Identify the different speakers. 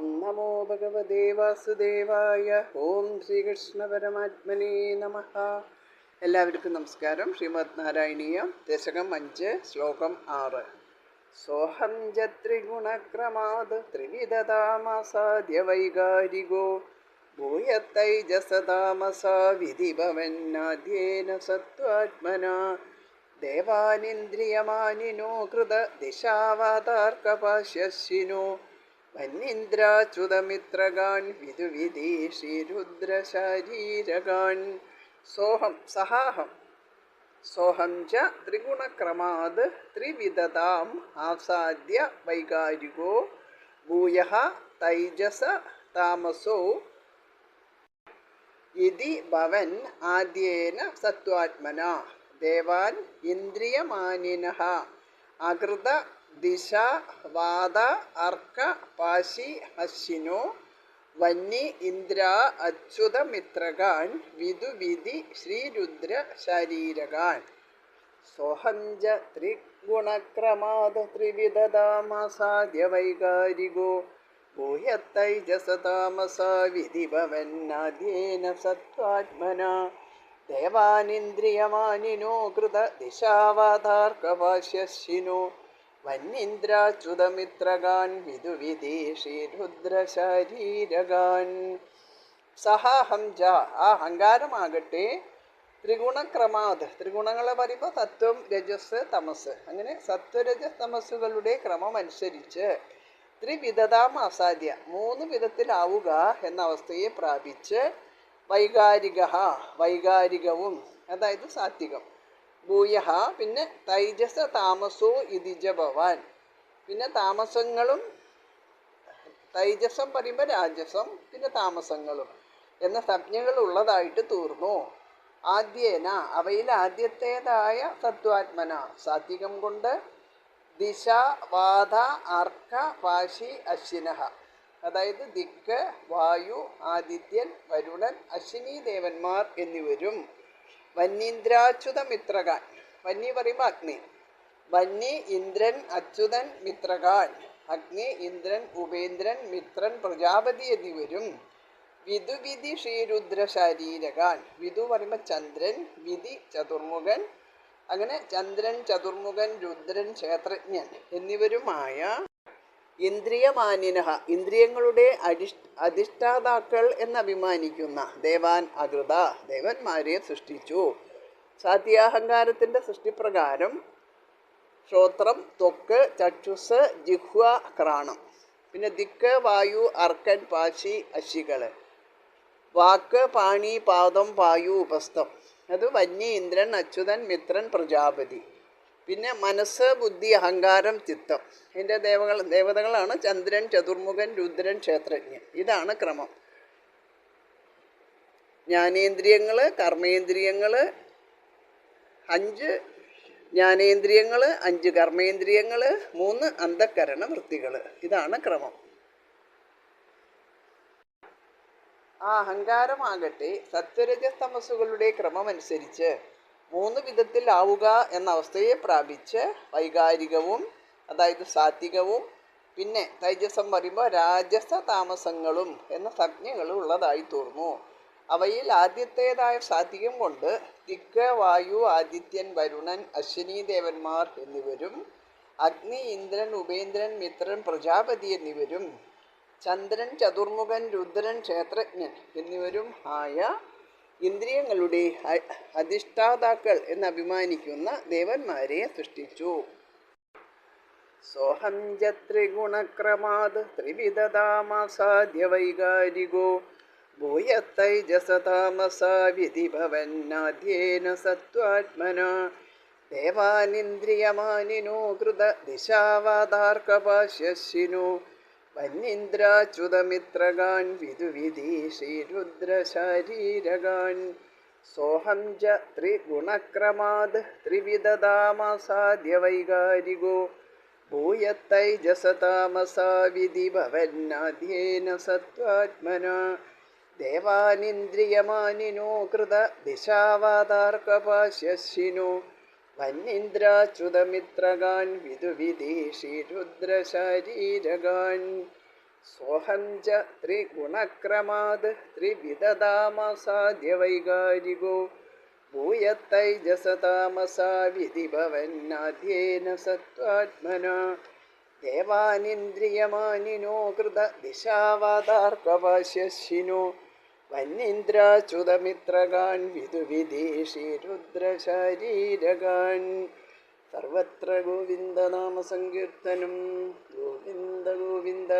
Speaker 1: ഓം നമോ ഭഗവതേ വാസുദേവായ. ഓം ശ്രീകൃഷ്ണ പരമാത്മനേ നമഃ. എല്ലാവർക്കും നമസ്കാരം. ശ്രീമദ് നാരായണീയം ദശകം 5 ശ്ലോകം 6. സോഹം ച ത്രിഗുണക്രമാത് ത്രിവിധതാമസാദ്യ വൈകാരികോ ഭൂയത്തൈജസതാമസാ വിധിഭവന്നാദ്യേന സത്വാത്മനാ ദേവാനിന്ദ്രിയമാനിനോ കൃത ദിശാവാതാർക്കപാശ്യശിനോ വന്യീന്ദ്രാച്യുതമിത്രഗാൻ വിദുവിദീഷിരുദ്രശരീരഗാൻ. സോഹം സഹാഹം സോഹം ച ത്രിഗുണക്രമാത് ത്രിവിധതാം ആസാദ്യ വൈകാരികോ ഭൂയഃ തൈജസ താമസോ ഇതി ഭവൻ ആദ്യേന സത്വാത്മനാ ദേവാൻ ഇന്ദ്രിയമാനിനഃ അകൃത ദിശ വാദ അർക്ക പാശി അശ്വിനോ വന്നി ഇന്ദ്ര അച്യുതമിത്രഗാൻ വിദുവിധി ശ്രീരുദ്ര ശരീരഗാൻ. സോഹം ച ത്രിഗുണക്രമാത് ത്രിവിധതാമസാദ്യ വൈകാരികോ ഭൂയത്തൈജസതാമസാ വിധിഭവന്നാദ്യേന സത്വാത്മനാ ദേവാനിന്ദ്രിയമാനിനോ കൃത ദിശാവാതാർക്കപാശ്യശിനോ വന്യീന്ദ്രാച്യുതമിത്രഗാൻ വിദുവിദീഷിരുദ്രശരീരഗാൻ. സഹാഹം ച ആ അഹങ്കാരമാകട്ടെ ത്രിഗുണക്രമാത് ത്രിഗുണങ്ങളെ പറയുമ്പോൾ സത്വം രജസ് തമസ്, അങ്ങനെ സത്വരജസ് തമസ്സുകളുടെ ക്രമം അനുസരിച്ച് ത്രിവിധതാം ആസാദ്യ 3 വിധത്തിലാവുക എന്ന അവസ്ഥയെ പ്രാപിച്ച് വൈകാരികവും അതായത് സാത്വികം, ഭൂയഃ പിന്നെ തൈജസ താമസോ ഇതിജ ഭവാൻ, പിന്നെ താമസങ്ങളും തൈജസം പറയുമ്പോൾ രാജസം പിന്നെ താമസങ്ങളും എന്ന സംജ്ഞകൾ ഉള്ളതായിട്ട് തീർന്നു. ആദ്യേന അവയിൽ ആദ്യത്തേതായ സത്വാത്മന സാത്വികം കൊണ്ട് ദിശ വാദ അർക്ക പാശി അശ്വിനഃ, അതായത് ദിക്ക് വായു ആദിത്യൻ വരുണൻ അശ്വിനി ദേവന്മാർ എന്നിവരും വന്യീന്ദ്രാച്യുതമിത്രഗാൻ, വന്നി പറയുമ്പോൾ അഗ്നി, വന്നി ഇന്ദ്രൻ അച്യുതൻ മിത്രഗാൻ, അഗ്നി ഇന്ദ്രൻ ഉപേന്ദ്രൻ മിത്രൻ പ്രജാപതി എന്നിവരും വിദുവിധി ശ്രീരുദ്ര ശരീരഗാൻ, വിദു പറയുമ്പോൾ ചന്ദ്രൻ, വിധി ചതുർമുഖൻ, അങ്ങനെ ചന്ദ്രൻ ചതുർമുഖൻ രുദ്രൻ ക്ഷേത്രജ്ഞൻ എന്നിവരുമായ ഇന്ദ്രിയമാനിനഃ ഇന്ദ്രിയങ്ങളുടെ അധിഷ്ഠാതാക്കൾ എന്നഭിമാനിക്കുന്ന ദേവാൻ അകൃത ദേവന്മാരെ സൃഷ്ടിച്ചു. സാത്യാഹങ്കാരത്തിൻ്റെ സൃഷ്ടിപ്രകാരം ശ്രോത്രം, ത്വക്ക്, ചക്ഷുസ്, ജിഹ്വ, ക്രാണം, പിന്നെ ദിക്ക്, വായു, അർക്കൻ, പാശി, അശ്വികൾ, വാക്ക്, പാണി, പാദം, പായു, ഉപസ്ഥം, അത് വന്യ ഇന്ദ്രൻ അച്യുതൻ മിത്രൻ പ്രജാപതി, പിന്നെ മനസ്സ്, ബുദ്ധി, അഹങ്കാരം, ചിത്തം, ഇതിൻ്റെ ദേവതകളാണ് ചന്ദ്രൻ, ചതുർമുഖൻ, രുദ്രൻ, ക്ഷേത്രജ്ഞൻ. ഇതാണ് ക്രമം. ജ്ഞാനേന്ദ്രിയങ്ങൾ, കർമ്മേന്ദ്രിയങ്ങൾ 5 ജ്ഞാനേന്ദ്രിയങ്ങൾ, 5 കർമ്മേന്ദ്രിയങ്ങൾ, 3 അന്ധക്കരണ വൃത്തികൾ. ഇതാണ് ക്രമം. ആ അഹങ്കാരമാകട്ടെ സത്വരജസ്തമസ്സുകളുടെ ക്രമമനുസരിച്ച് 3 വിധത്തിൽ ആവുക എന്ന അവസ്ഥയെ പ്രാപിച്ച് വൈകാരികവും അതായത് സാത്വികവും പിന്നെ തൈജസം പറയുമ്പോൾ രാജസ താമസങ്ങളും എന്ന സംജ്ഞകളും ഉള്ളതായി തീർന്നു. അവയിൽ ആദ്യത്തേതായ സാത്വികം കൊണ്ട് ദിക്ക്, വായു, ആദിത്യൻ, വരുണൻ, അശ്വിനി ദേവന്മാർ എന്നിവരും അഗ്നി, ഇന്ദ്രൻ, ഉപേന്ദ്രൻ, മിത്രൻ, പ്രജാപതി എന്നിവരും ചന്ദ്രൻ, ചതുർമുഖൻ, രുദ്രൻ, ക്ഷേത്രജ്ഞൻ എന്നിവരും ആയ ഇന്ദ്രിയങ്ങളുടെ അധിഷ്ഠാതാക്കൾ എന്നഭിമാനിക്കുന്ന ദേവന്മാരെ സൃഷ്ടിച്ചു. സോഹം ച ത്രിഗുണക്രമാത് ത്രിവിധതാമസാദ്യ വൈകാരികോ ഭൂയത്തൈജസതാമസാ വിധിഭവന്നാദ്യേന സത്വാത്മനാ ദേവാനിന്ദ്രിയമാനിനോ കൃത ദിശാവാതാർക്കപാശ്യശിനോ വന്യീന്ദ്രാച്യുതമിത്രഗാൻ വിദുവിദീഷിരുദ്രശരീരഗാൻ. സോഹം ച ത്രിഗുണക്രമാത് ത്രിവിധതാമസാദ്യ വൈകാരികോ ഭൂയത്തൈജസതാമസാ വിധിഭവന്നാദ്യേന സത്വാത്മനാ ദേവാനിന്ദ്രിയമാനിനോ കൃത ദിശാവാതാർക്കപാശ്യശിനോ വന്യീന്ദ്രാച്യുതമിത്രഗാൻ വിദുവിദീഷിരുദ്രശരീരഗാൻ. सोऽहं च त्रिगुणक्रमाद् त्रिविदधामसाद्यवैगारिको भूयत्तैजसतामसा विधिभवन्नाद्येन सत्त्वात्मना देवानिन्द्रियमानिनो कृतदिशावादार्कवास्यशिनो वन्नीन्द्राच्युतमित्रगान् विदुविदेशि रुद्रशारीरगान् सर्वत्र गोविन्दनामसङ्कीर्तनं गोविन्द गोविन्द